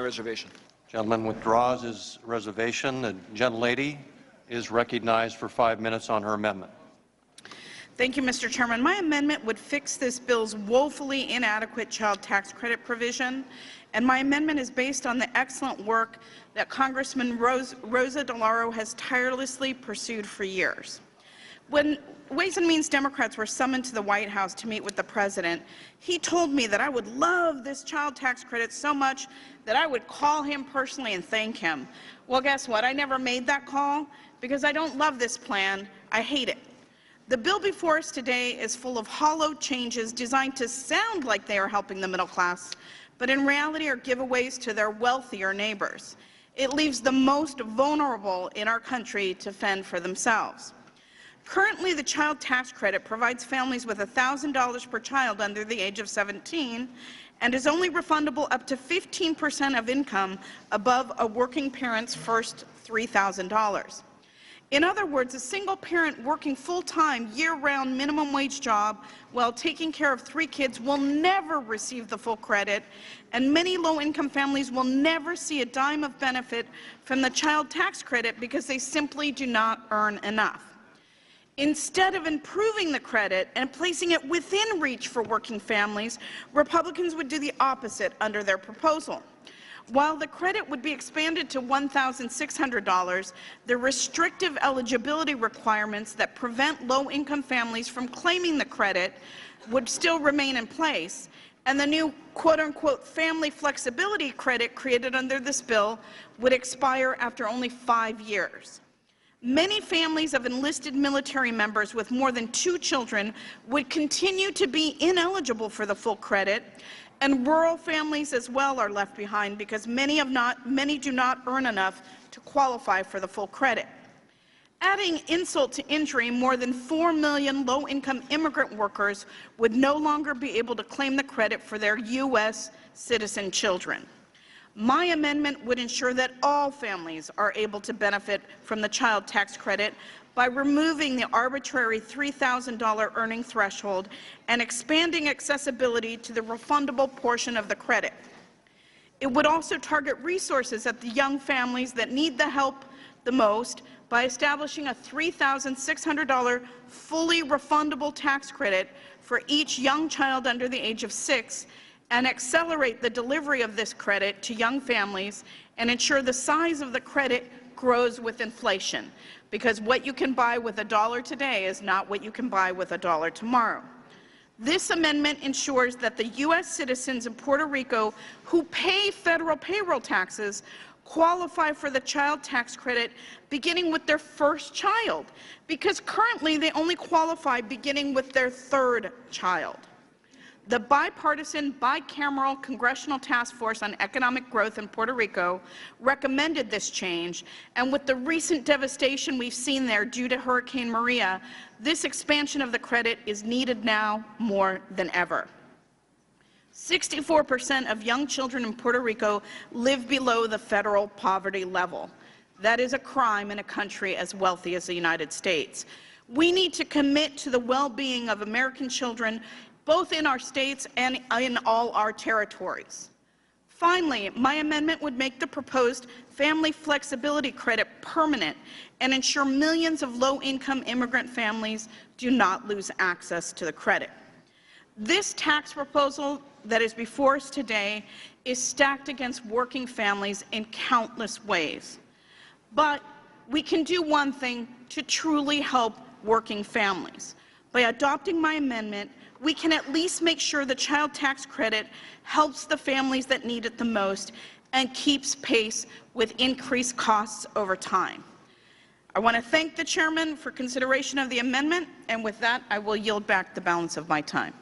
Reservation. Gentleman withdraws his reservation. The gentlelady is recognized for 5 minutes on her amendment. Thank you, Mr. Chairman. My amendment would fix this bill's woefully inadequate child tax credit provision, and my amendment is based on the excellent work that Congressman Rosa DeLauro has tirelessly pursued for years. When Ways and Means Democrats were summoned to the White House to meet with the President, he told me that I would love this child tax credit so much that I would call him personally and thank him. Well, guess what? I never made that call because I don't love this plan. I hate it. The bill before us today is full of hollow changes designed to sound like they are helping the middle class, but in reality are giveaways to their wealthier neighbors. It leaves the most vulnerable in our country to fend for themselves. Currently, the child tax credit provides families with $1,000 per child under the age of 17 and is only refundable up to 15% of income above a working parent's first $3,000. In other words, a single parent working full-time, year-round minimum wage job while taking care of 3 kids will never receive the full credit, and many low-income families will never see a dime of benefit from the child tax credit because they simply do not earn enough. Instead of improving the credit and placing it within reach for working families, Republicans would do the opposite under their proposal. While the credit would be expanded to $1,600, the restrictive eligibility requirements that prevent low-income families from claiming the credit would still remain in place, and the new quote-unquote family flexibility credit created under this bill would expire after only 5 years. Many families of enlisted military members with more than 2 children would continue to be ineligible for the full credit, and rural families as well are left behind because many do not earn enough to qualify for the full credit. Adding insult to injury, more than 4 million low-income immigrant workers would no longer be able to claim the credit for their U.S. citizen children. My amendment would ensure that all families are able to benefit from the child tax credit by removing the arbitrary $3,000 earning threshold and expanding accessibility to the refundable portion of the credit. It would also target resources at the young families that need the help the most by establishing a $3,600 fully refundable tax credit for each young child under the age of 6, and accelerate the delivery of this credit to young families and ensure the size of the credit grows with inflation, because what you can buy with $1 today is not what you can buy with $1 tomorrow. This amendment ensures that the U.S. citizens in Puerto Rico who pay federal payroll taxes qualify for the child tax credit beginning with their first child, because currently they only qualify beginning with their 3rd child. The bipartisan, bicameral Congressional Task Force on Economic Growth in Puerto Rico recommended this change, and with the recent devastation we've seen there due to Hurricane Maria, this expansion of the credit is needed now more than ever. 64% of young children in Puerto Rico live below the federal poverty level. That is a crime in a country as wealthy as the United States. We need to commit to the well-being of American children both in our states and in all our territories. Finally, my amendment would make the proposed family flexibility credit permanent and ensure millions of low-income immigrant families do not lose access to the credit. This tax proposal that is before us today is stacked against working families in countless ways. But we can do one thing to truly help working families. By adopting my amendment, we can at least make sure the child tax credit helps the families that need it the most and keeps pace with increased costs over time. I want to thank the chairman for consideration of the amendment, and with that, I will yield back the balance of my time.